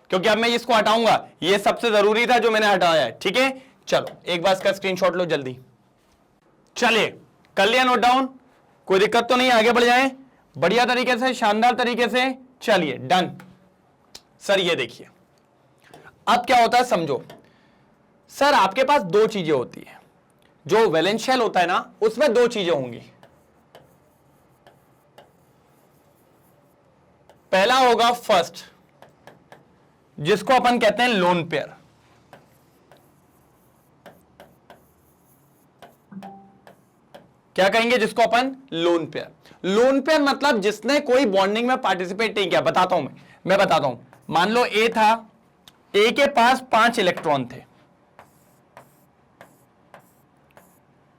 क्योंकि अब मैं इसको हटाऊंगा, ये सबसे जरूरी था जो मैंने हटाया है, ठीक है? चलो एक बार इसका स्क्रीनशॉट लो जल्दी। चलिए कर लिया नोट डाउन, कोई दिक्कत तो नहीं, आगे बढ़ जाए बढ़िया तरीके से, शानदार तरीके से। चलिए डन। सर ये देखिए अब क्या होता है समझो। सर आपके पास दो चीजें होती है, जो वैलेंस शेल होता है ना उसमें दो चीजें होंगी। पहला होगा फर्स्ट, जिसको अपन कहते हैं लोन पेयर। क्या कहेंगे जिसको अपन? Lone pair. लोन पेयर मतलब जिसने कोई बॉन्डिंग में पार्टिसिपेट नहीं किया। बताता हूं मैं बताता हूं। मान लो ए था, ए के पास 5 इलेक्ट्रॉन थे,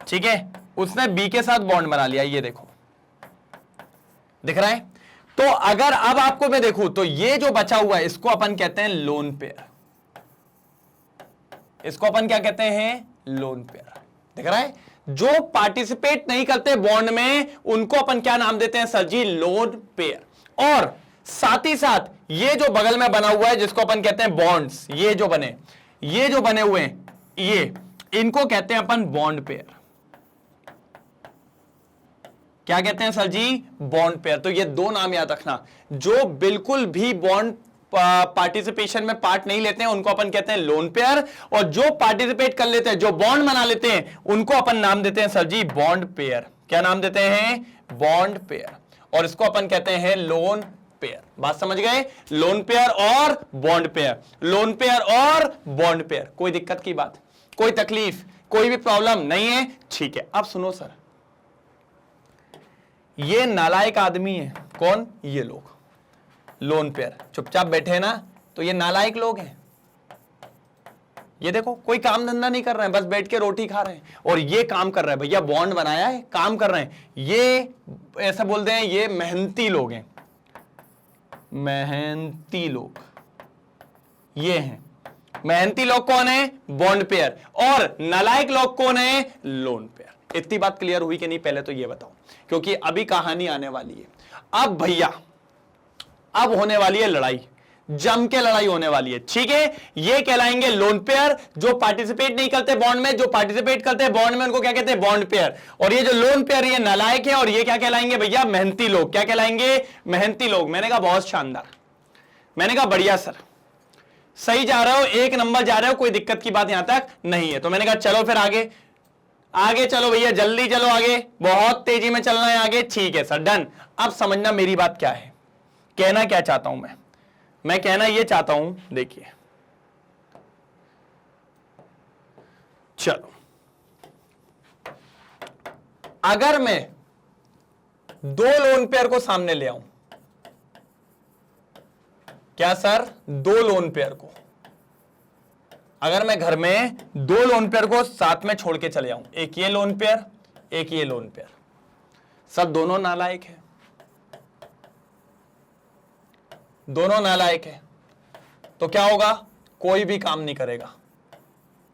ठीक है? उसने बी के साथ बॉन्ड बना लिया, ये देखो दिख रहा है। तो अगर अब आपको मैं देखूं तो ये जो बचा हुआ है इसको अपन कहते हैं लोन पेयर। इसको अपन क्या कहते हैं? Lone pair. दिख रहा है? जो पार्टिसिपेट नहीं करते बॉन्ड में उनको अपन क्या नाम देते हैं सर जी? Lone pair. और साथ ही साथ ये जो बगल में बना हुआ है जिसको अपन कहते हैं बॉन्ड्स, ये जो बने हुए हैं ये, इनको कहते हैं अपन बॉन्ड पेयर। क्या कहते हैं सर जी? Bond pair. तो ये दो नाम याद रखना। जो बिल्कुल भी बॉन्ड पार्टिसिपेशन में पार्ट नहीं लेते हैं उनको अपन कहते हैं लोन पेयर, और जो पार्टिसिपेट कर लेते हैं, जो बॉन्ड बना लेते हैं, उनको अपन नाम देते हैं सर जी बॉन्ड पेयर। क्या नाम देते हैं? Bond pair. और इसको अपन कहते हैं लोन पेयर। बात समझ गए? लोन पेयर और बॉन्ड पेयर, लोन पेयर और बॉन्ड पेयर। कोई दिक्कत की बात, कोई तकलीफ, कोई भी प्रॉब्लम नहीं है? ठीक है। अब सुनो सर, ये नालायक आदमी है। कौन? ये लोग लोन पेयर चुपचाप बैठे हैं ना, तो ये नालायक लोग हैं। ये देखो कोई काम धंधा नहीं कर रहे हैं, बस बैठ के रोटी खा रहे हैं। और ये काम कर रहे हैं भैया, बॉन्ड बनाया है, काम कर रहे हैं। ये ऐसा बोलते हैं ये मेहनती लोग हैं, मेहनती लोग ये हैं। मेहनती लोग कौन है? Bond pair. और नालायक लोग कौन है? Lone pair. इतनी बात क्लियर हुई कि नहीं पहले तो ये बताओ, क्योंकि अभी कहानी आने वाली है। अब भैया अब होने वाली है लड़ाई, जम के लड़ाई होने वाली है, ठीक है? ये कहलाएंगे लोन पेयर। जो पार्टिसिपेट नहीं करते बॉन्ड में, जो पार्टिसिपेट करते हैं बॉन्ड में, उनको क्या कहते हैं? Bond pair. और ये जो लोन पेयर ये नालायक है, और ये क्या कहलाएंगे भैया? मेहनती लोग। क्या कहलाएंगे? मेहनती लोग। मैंने कहा बहुत शानदार, मैंने कहा बढ़िया सर। सही जा रहे हो, एक नंबर जा रहे हो, कोई दिक्कत की बात यहां तक नहीं है। तो मैंने कहा चलो फिर आगे, आगे चलो भैया, जल्दी चलो आगे, बहुत तेजी में चलना है आगे। ठीक है सर, डन। अब समझना मेरी बात क्या है, कहना क्या चाहता हूं मैं कहना यह चाहता हूं, देखिए चलो, अगर मैं दो लोन पेयर को सामने ले आऊं, क्या सर, दो लोन पेयर को, अगर मैं घर में दो लोन पेयर को साथ में छोड़ के चले आऊं, एक ये लोन पेयर, एक ये लोन पेयर, सर दोनों नालायक है, दोनों नालायक है, तो क्या होगा, कोई भी काम नहीं करेगा,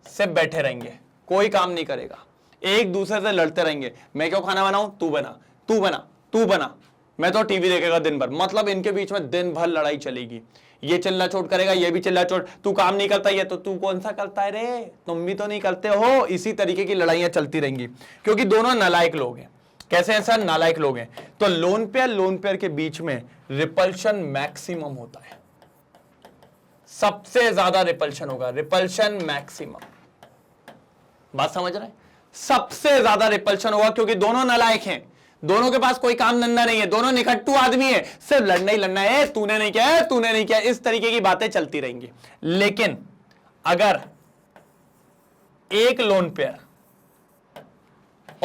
सिर्फ बैठे रहेंगे, कोई काम नहीं करेगा, एक दूसरे से लड़ते रहेंगे। मैं क्यों खाना बनाऊं, तू बना, तू बना, तू बना, मैं तो टीवी देखेगा दिन भर। मतलब इनके बीच में दिन भर लड़ाई चलेगी, ये चिल्ला चोट करेगा, ये भी चिल्ला चोट, तू काम नहीं करता, ये तो तू कौन सा करता है रे, तुम भी तो नहीं करते हो। इसी तरीके की लड़ाइयां चलती रहेंगी, क्योंकि दोनों नालायक लोग हैं। कैसे हैं सर, नालायक लोग हैं। तो लोन पेयर के बीच में रिपल्शन मैक्सिमम होता है, सबसे ज्यादा रिपल्शन होगा, रिपल्शन मैक्सिमम। बात समझ रहे हैं, सबसे ज्यादा रिपल्शन होगा, क्योंकि दोनों नालायक हैं, दोनों के पास कोई काम धंधा नहीं है, दोनों निकट्टू आदमी है, सिर्फ लड़ना ही लड़ना है, तूने नहीं किया है, तूने नहीं किया, इस तरीके की बातें चलती रहेंगी। लेकिन अगर एक लोन पेयर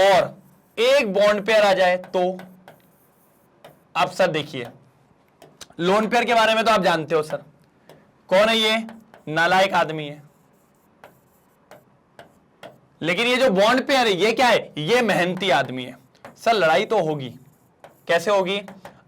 और एक बॉन्ड पेयर आ जाए तो, आप सर देखिए, लोन पेयर के बारे में तो आप जानते हो सर, कौन है ये, नालायक आदमी है। लेकिन ये जो बॉन्ड पेयर है, ये क्या है, ये मेहनती आदमी है। सर लड़ाई तो होगी, कैसे होगी,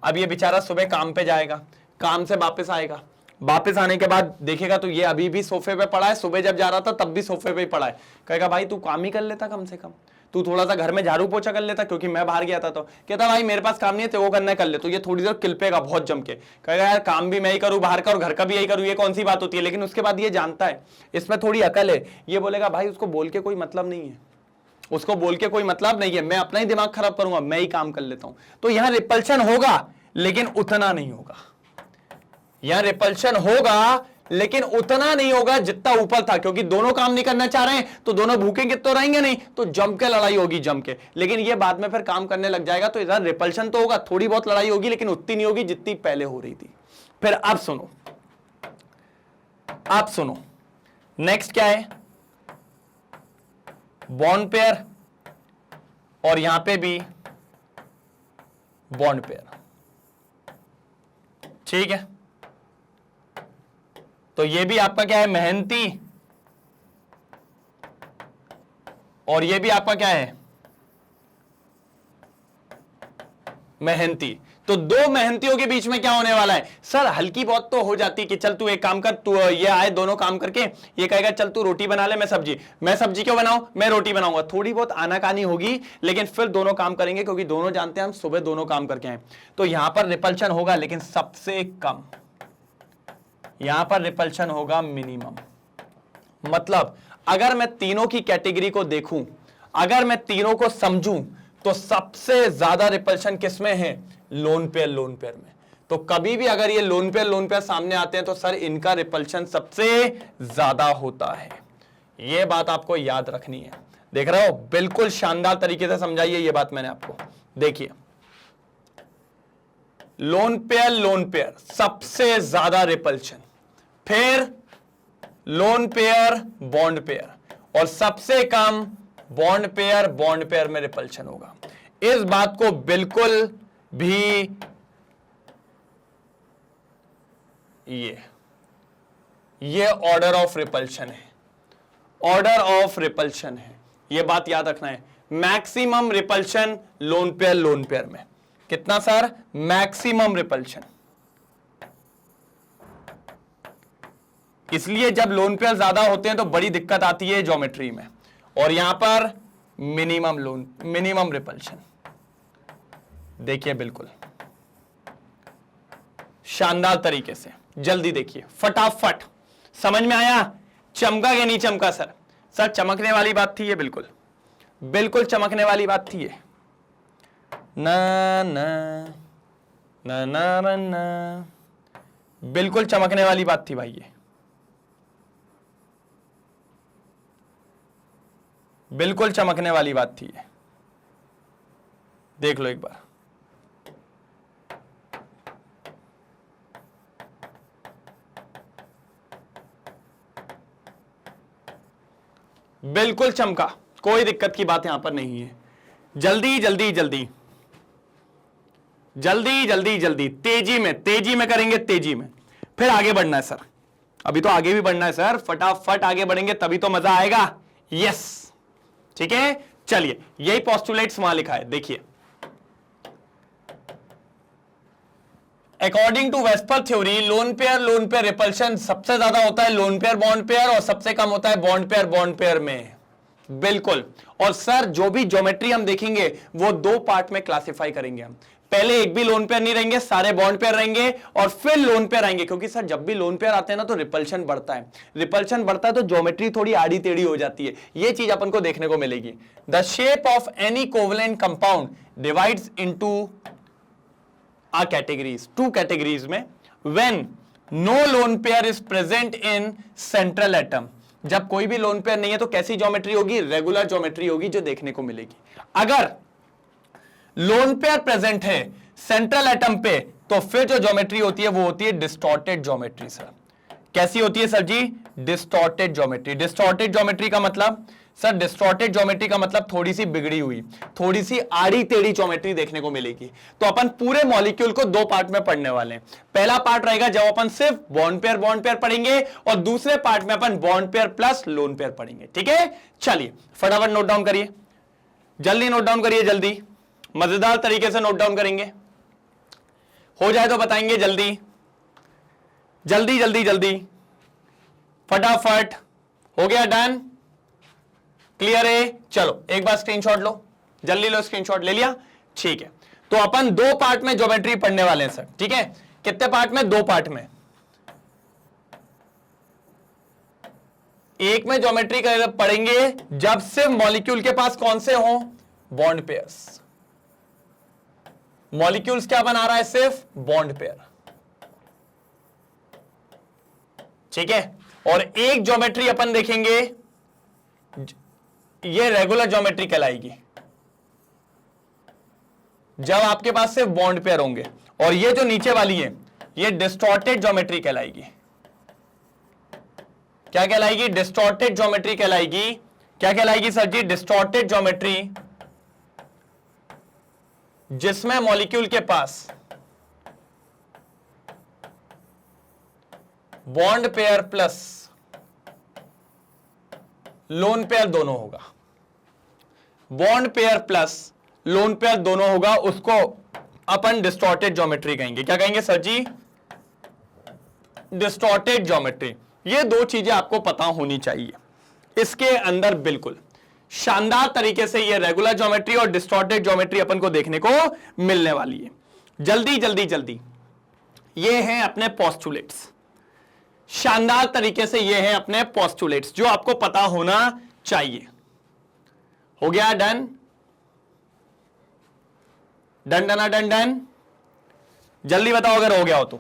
अब ये बेचारा सुबह काम पे जाएगा, काम से वापस आएगा, वापस आने के बाद देखेगा तो ये अभी भी सोफे पे पड़ा है, सुबह जब जा रहा था तब भी सोफे पे ही पड़ा है। कहेगा भाई तू काम ही कर लेता, कम से कम तू थोड़ा सा घर में झाड़ू पोछा कर लेता, क्योंकि मैं बाहर गया था। तो कहता भाई मेरे पास काम नहीं है, तो वो करना है कर ले। तो ये थोड़ी देर किलपेगा बहुत जम के, कहेगा यार काम भी मैं ही करूं बाहर का और घर का भी यही करूं, ये कौन सी बात होती है। लेकिन उसके बाद ये जानता है इसमें थोड़ी अकल है, ये बोलेगा भाई उसको बोल के कोई मतलब नहीं है, उसको बोल के कोई मतलब नहीं है, मैं अपना ही दिमाग खराब करूंगा, मैं ही काम कर लेता हूं। तो यहां रिपल्शन होगा लेकिन उतना नहीं होगा, यहां रिपल्शन होगा लेकिन उतना नहीं होगा जितना ऊपर था, क्योंकि दोनों काम नहीं करना चाह रहे हैं, तो दोनों भूखे तो रहेंगे नहीं, तो जम के लड़ाई होगी, जम के। लेकिन ये बाद में फिर काम करने लग जाएगा, तो इधर रिपल्शन तो होगा, थोड़ी बहुत लड़ाई होगी, लेकिन उतनी नहीं होगी जितनी पहले हो रही थी। फिर अब सुनो, आप सुनो, नेक्स्ट क्या है, बॉन्ड पेयर और यहां पे भी बॉन्ड पेयर, ठीक है। तो ये भी आपका क्या है, मेहनती, और ये भी आपका क्या है, मेहनती। तो दो मेहनतियों के बीच में क्या होने वाला है सर, हल्की बहुत तो हो जाती है कि चल तू एक काम कर, तू ये आए दोनों काम करके, ये कहेगा चल तू रोटी बना ले, मैं सब्जी क्यों बनाऊं, मैं रोटी बनाऊंगा। थोड़ी बहुत आनाकानी होगी, लेकिन फिर दोनों काम करेंगे, क्योंकि दोनों जानते हैं हम सुबह दोनों काम करके आए। तो यहां पर रिपल्शन होगा, लेकिन सबसे कम, यहां पर रिपल्शन होगा मिनिमम। मतलब अगर मैं तीनों की कैटेगरी को देखूं, अगर मैं तीनों को समझूं, तो सबसे ज्यादा रिपल्शन किसमें है, लोन पेयर में। तो कभी भी अगर ये लोन पेयर सामने आते हैं, तो सर इनका रिपल्शन सबसे ज्यादा होता है। ये बात आपको याद रखनी है। देख रहे हो, बिल्कुल शानदार तरीके से समझाइए ये बात मैंने आपको। देखिए, लोन पेयर सबसे ज्यादा रिपल्शन, फिर लोन पेयर बॉन्ड पेयर, और सबसे कम बॉन्ड पेयर में रिपल्शन होगा। इस बात को बिल्कुल भी, ये ऑर्डर ऑफ रिपल्शन है, ऑर्डर ऑफ रिपल्शन है, ये बात याद रखना है। मैक्सिमम रिपल्शन लोन पेयर में कितना सर, मैक्सिमम रिपल्शन। इसलिए जब लोन पेयर ज्यादा होते हैं तो बड़ी दिक्कत आती है ज्योमेट्री में। और यहां पर मिनिमम रिपल्शन, देखिए बिल्कुल शानदार तरीके से, जल्दी देखिए फटाफट, समझ में आया, चमका कि नहीं चमका सर? सर चमकने वाली बात थी ये, बिल्कुल चमकने वाली बात थी ये। ना ना ना ना ना, बिल्कुल चमकने वाली बात थी भाई ये। बिल्कुल चमकने वाली बात थी ये, देख लो एक बार। बिल्कुल चमका, कोई दिक्कत की बात यहां पर नहीं है। जल्दी जल्दी जल्दी जल्दी जल्दी जल्दी, तेजी में करेंगे, तेजी में, फिर आगे बढ़ना है सर, अभी तो आगे भी बढ़ना है सर, फटाफट आगे बढ़ेंगे तभी तो मजा आएगा। यस, ठीक है, चलिए यही पोस्टुलेट्स वहां लिखा है, देखिए। According to VSEPR theory, lone pair repulsion सबसे ज्यादा होता है लोन पेयर बॉन्ड पेयर, और सबसे कम होता है बॉन्ड पेयर में। बिल्कुल। और सर जो भी ज्योमेट्री हम देखेंगे वो दो पार्ट में क्लासिफाई करेंगे हम। पहले एक भी लोन पेयर नहीं रहेंगे, सारे बॉन्ड पेयर रहेंगे, और फिर लोन पेयर आएंगे, क्योंकि सर जब भी लोन पेयर आते हैं ना तो रिपल्शन बढ़ता है, रिपल्शन बढ़ता है तो ज्योमेट्री थोड़ी आड़ी टेढ़ी हो जाती है, ये चीज अपन को देखने को मिलेगी। The shape of any covalent compound divides into uh categories, two categories में, when no lone pair is present in central atom. जब कोई भी लोन पेयर नहीं है तो कैसी ज्योमेट्री होगी? रेगुलर ज्योमेट्री होगी जो देखने को मिलेगी। अगर लोन पेयर प्रेजेंट है सेंट्रल एटम पे तो फिर जो ज्योमेट्री होती है वो होती है डिस्टॉर्टेड ज्योमेट्री। सर कैसी होती है sir ji? Distorted geometry. Distorted geometry का मतलब सर, डिस्टॉर्टेड ज्योमेट्री का मतलब थोड़ी सी बिगड़ी हुई, थोड़ी सी आड़ी टेढ़ी ज्योमेट्री देखने को मिलेगी। तो अपन पूरे मॉलिक्यूल को दो पार्ट में पढ़ने वाले हैं। पहला पार्ट रहेगा जब अपन सिर्फ बॉन्ड पेयर पढ़ेंगे, और दूसरे पार्ट में अपन bond pair plus lone pair पढ़ेंगे। ठीक है, चलिए फटाफट नोट डाउन करिए, जल्दी नोट डाउन करिए, जल्दी मजेदार तरीके से नोट डाउन करेंगे, हो जाए तो बताएंगे, जल्दी जल्दी जल्दी जल्दी फटाफट। हो गया डन, क्लियर है? चलो एक बार स्क्रीनशॉट लो, जल्दी लो, स्क्रीनशॉट ले लिया, ठीक है। तो अपन दो पार्ट में ज्योमेट्री पढ़ने वाले हैं सर, ठीक है। कितने पार्ट में? दो पार्ट में। एक में ज्योमेट्री पढ़ेंगे जब सिर्फ मॉलिक्यूल के पास कौन से हो? Bond pairs. मॉलिक्यूल्स क्या बना रहा है? सिर्फ बॉन्ड पेयर, ठीक है। और एक ज्योमेट्री अपन देखेंगे, ये रेगुलर ज्योमेट्री कहलाएगी, जब आपके पास सिर्फ बॉन्ड पेयर होंगे। और ये जो नीचे वाली है ये डिस्टॉर्टेड ज्योमेट्री कहलाएगी। क्या कहलाएगी? डिस्टॉर्टेड ज्योमेट्री कहलाएगी। क्या कहलाएगी सर जी? डिस्टॉर्टेड ज्योमेट्री, जिसमें मॉलिक्यूल के पास bond pair plus lone pair दोनों होगा। Bond pair plus lone pair दोनों होगा, उसको अपन डिस्टॉर्टेड ज्योमेट्री कहेंगे। क्या कहेंगे सर जी? Distorted geometry. ये दो चीजें आपको पता होनी चाहिए इसके अंदर। बिल्कुल शानदार तरीके से ये रेगुलर ज्योमेट्री और डिस्टॉर्टेड ज्योमेट्री अपन को देखने को मिलने वाली है। जल्दी जल्दी जल्दी, ये हैं अपने पोस्टुलेट्स। शानदार तरीके से ये हैं अपने पोस्टुलेट्स जो आपको पता होना चाहिए। हो गया done? Done done done done, जल्दी बताओ अगर हो गया हो तो,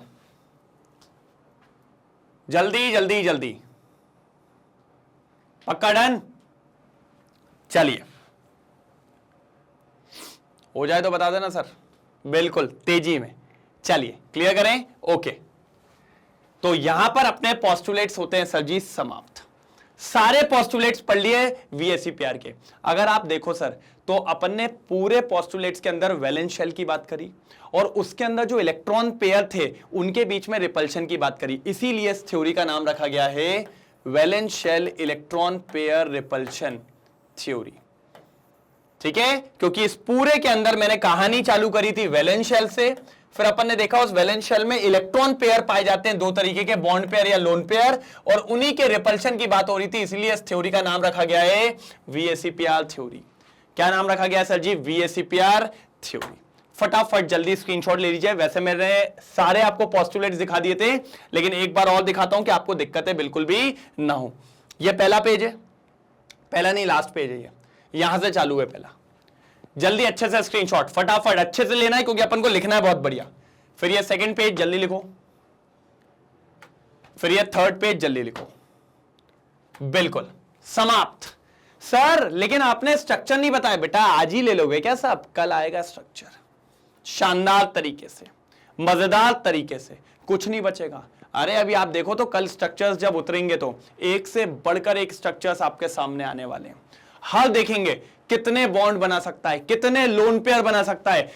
जल्दी जल्दी जल्दी, पक्का डन? चलिए हो जाए तो बता देना सर, बिल्कुल तेजी में। चलिए क्लियर करें, ओके। तो यहां पर अपने पोस्टुलेट्स होते हैं सर जी समाप्त। सारे पोस्टुलेट्स पढ़ लिए वीएसईपीआर के। अगर आप देखो सर तो अपन ने पूरे पोस्टुलेट्स के अंदर वैलेंस शेल की बात करी, और उसके अंदर जो इलेक्ट्रॉन पेयर थे उनके बीच में रिपल्शन की बात करी। इसीलिए इस थ्योरी का नाम रखा गया है valence shell electron pair repulsion theory. ठीक है, क्योंकि इस पूरे के अंदर मैंने कहानी चालू करी थी वैलेंस शेल से, फिर अपन ने देखा उस वैलेंस शेल में इलेक्ट्रॉन पेयर पाए जाते हैं दो तरीके के, बॉन्ड पेयर या लोन पेयर, और उन्हीं के रिपल्शन की बात हो रही थी। इसलिए इस थ्योरी का नाम रखा गया है वीएसईपीआर थ्योरी। क्या नाम रखा गया सर जी? VSEPR theory. फटाफट जल्दी स्क्रीनशॉट ले लीजिए। वैसे मैंने सारे आपको पोस्टुलेट्स दिखा दिए थे, लेकिन एक बार और दिखाता हूं कि आपको दिक्कतें बिल्कुल भी ना हो। यह पहला पेज है, पहला नहीं लास्ट पेज है, यहां से चालू है पहला। जल्दी अच्छे से स्क्रीनशॉट फटाफट अच्छे से लेना है, क्योंकि अपन को लिखना है बहुत बढ़िया। फिर ये सेकंड पेज जल्दी लिखो, फिर ये थर्ड पेज जल्दी लिखो। बिल्कुल समाप्त। सर लेकिन आपने स्ट्रक्चर नहीं बताया। बेटा आज ही ले लोगे क्या साहब? कल आएगा स्ट्रक्चर, शानदार तरीके से, मजेदार तरीके से, कुछ नहीं बचेगा। अरे अभी आप देखो तो कल स्ट्रक्चर्स जब उतरेंगे तो एक से बढ़कर एक स्ट्रक्चर्स आपके सामने आने वाले हैं। हर देखेंगे कितने बॉन्ड बना सकता है, कितने लोन पेयर बना सकता है।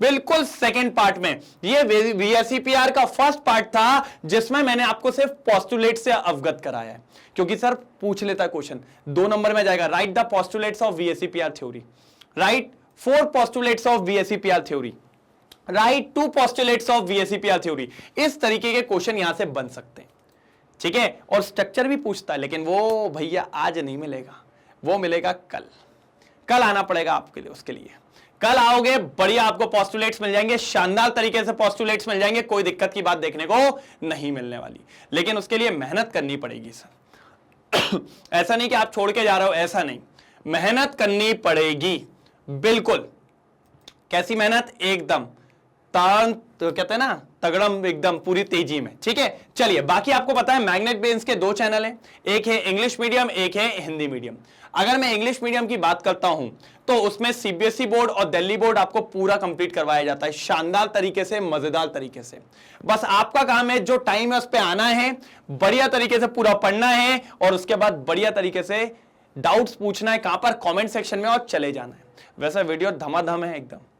बिल्कुल सेकंड पार्ट में ये वीएसईपीआर का फर्स्ट पार्ट था जिसमें मैंने आपको सिर्फ पोस्टुलेट से अवगत कराया है, क्योंकि सर पूछ लेता क्वेश्चन 2 नंबर में जाएगा, right the postulates of VSEPR theory, right 4 postulates of VSEPR theory, right 2 postulates of VSEPR theory. इस तरीके के क्वेश्चन यहां से बन सकते हैं, ठीक है। और स्ट्रक्चर भी पूछता है, लेकिन वो भैया आज नहीं मिलेगा, वो मिलेगा कल। कल आना पड़ेगा आपके लिए, उसके लिए कल आओगे बढ़िया आपको पोस्टुलेट्स मिल जाएंगे, शानदार तरीके से पोस्टुलेट्स मिल जाएंगे, कोई दिक्कत की बात देखने को नहीं मिलने वाली। लेकिन उसके लिए मेहनत करनी पड़ेगी सर। ऐसा नहीं कि आप छोड़ के जा रहे हो, ऐसा नहीं, मेहनत करनी पड़ेगी बिल्कुल। कैसी मेहनत? एकदम तो कहते हैं ना तगड़म, एकदम पूरी तेजी में, ठीक है। चलिए बाकी आपको पता है मैग्नेट ब्रेन्स के 2 चैनल हैं, एक है इंग्लिश मीडियम, एक है हिंदी मीडियम। अगर मैं इंग्लिश मीडियम की बात करता हूं तो उसमें सीबीएसई बोर्ड और दिल्ली बोर्ड आपको पूरा कंप्लीट करवाया जाता है, शानदार तरीके से, मजेदार तरीके से। बस आपका काम है, जो टाइम है उस पर आना है, बढ़िया तरीके से पूरा पढ़ना है और उसके बाद बढ़िया तरीके से डाउट्स पूछना है, कहां पर? कमेंट सेक्शन में, और चले जाना है। वैसे वीडियो धमाधम है, एकदम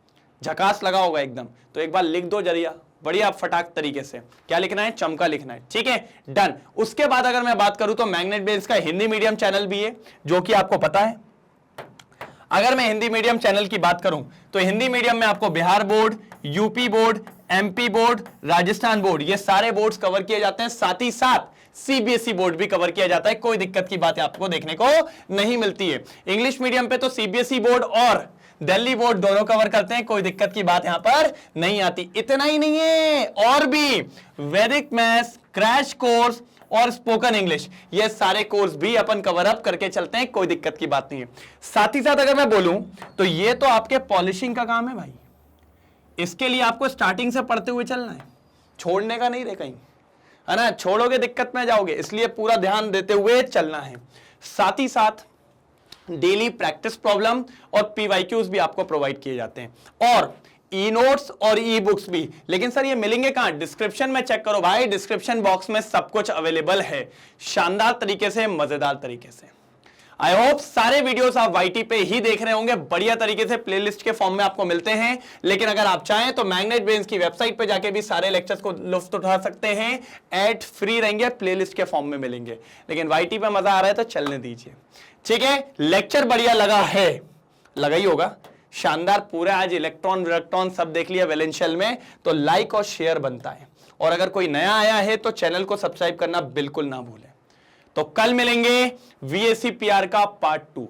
झकास लगा होगा एकदम, तो एक बार लिख दो जरिया बढ़िया फटाक तरीके से। क्या लिखना है? चमका लिखना है, ठीक है, डन। उसके बाद अगर मैं बात करूं तो मैग्नेट ब्रेन्स का हिंदी मीडियम चैनल भी है, जो कि आपको पता है। अगर मैं हिंदी मीडियम चैनल की बात करूं तो हिंदी मीडियम में आपको Bihar board, UP board, MP board, Rajasthan board, ये सारे बोर्ड्स कवर किए जाते हैं, साथ ही साथ सीबीएसई बोर्ड भी कवर किया जाता है। कोई दिक्कत की बात आपको देखने को नहीं मिलती है। इंग्लिश मीडियम पे तो सीबीएसई बोर्ड और दिल्ली बोर्ड दोनों कवर करते हैं, कोई दिक्कत की बात यहां पर नहीं आती। इतना ही नहीं है, और भी वैदिक मैथ्स, क्रैश कोर्स और स्पोकन इंग्लिश, ये सारे कोर्स भी अपन कवर अप करके चलते हैं, कोई दिक्कत की बात नहीं है। साथ ही साथ अगर मैं बोलूं तो ये तो आपके पॉलिशिंग का काम है भाई, इसके लिए आपको स्टार्टिंग से पढ़ते हुए चलना है, छोड़ने का नहीं रे कहीं, है ना। छोड़ोगे दिक्कत में जाओगे, इसलिए पूरा ध्यान देते हुए चलना है। साथ ही साथ डेली प्रैक्टिस प्रॉब्लम और पीवाईक्यूज भी आपको प्रोवाइड किए जाते हैं, और ई नोट्स और ई बुक्स भी। लेकिन सर ये मिलेंगे कहां? डिस्क्रिप्शन में चेक करो भाई, डिस्क्रिप्शन बॉक्स में सब कुछ अवेलेबल है, शानदार तरीके से, मजेदार तरीके से। आई होप सारे वीडियोस आप वाईटी पे ही देख रहे होंगे, बढ़िया तरीके से प्लेलिस्ट के फॉर्म में आपको मिलते हैं। लेकिन अगर आप चाहें तो मैग्नेट ब्रेन्स की वेबसाइट पे जाके भी सारे लेक्चर्स को लुत्फ उठा सकते हैं, एड फ्री रहेंगे, प्लेलिस्ट के फॉर्म में मिलेंगे। लेकिन वाईटी पे मजा आ रहा है तो चलने दीजिए, ठीक है। लेक्चर बढ़िया लगा है, लगा ही होगा, शानदार पूरा आज इलेक्ट्रॉन सब देख लिया वैलेंशियल में, तो लाइक और शेयर बनता है। और अगर कोई नया आया है तो चैनल को सब्सक्राइब करना बिल्कुल ना भूलें। तो कल मिलेंगे वीएसईपीआर का पार्ट 2,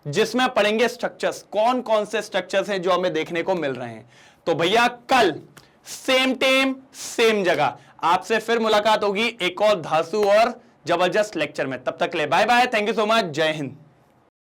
जिसमें पढ़ेंगे स्ट्रक्चर्स, कौन कौन से स्ट्रक्चर्स हैं जो हमें देखने को मिल रहे हैं। तो भैया कल सेम टाइम सेम जगह आपसे फिर मुलाकात होगी एक और धांसू और जबरदस्त लेक्चर में। तब तक ले bye bye, thank you so much, जय हिंद।